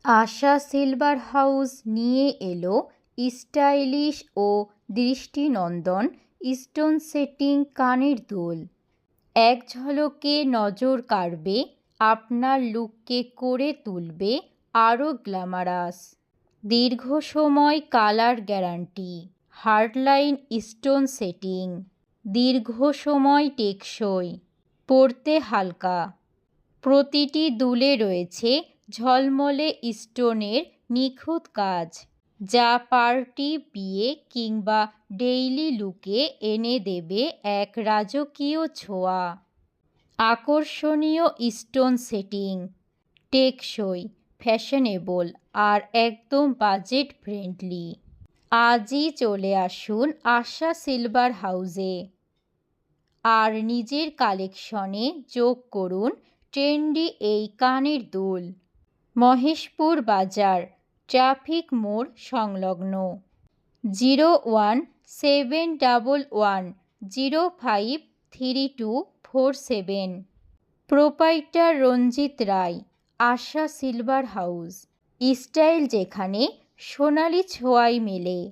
আশা silver house নিয়ে এলো stylish ও দৃষ্টিনন্দন স্টোন সেটিং কানের দুল। এক ঝলকে নজর কাড়বে, আপনার লুককে করে তুলবে আরও গ্ল্যামারাস। দীর্ঘ সময় colour guarantee, hardline stone setting, দীর্ঘ সময় টেকসই, পরতে হালকা। প্রতিটি দুলে রয়েছে ঝলমলে স্টোনের নিখুঁত কাজ, যা পার্টি, বিয়ে কিংবা ডেইলি লুকে এনে দেবে এক রাজকীয় ছোঁয়া। আকর্ষণীয় স্টোন সেটিং, টেকসই, ফ্যাশনেবল আর একদম বাজেট ফ্রেন্ডলি। আজই চলে আসুন আশা সিলভার হাউসে আর নিজের কালেকশনে যোগ করুন ট্রেন্ডি এই কানের দুল। মহেশপুর বাজার, ট্রাফিক মোড় সংলগ্ন। 01711053247। প্রোপাইটার রঞ্জিত রায়। আশা সিলভার হাউস, স্টাইল যেখানে সোনালি ছোঁয়ায় মেলে।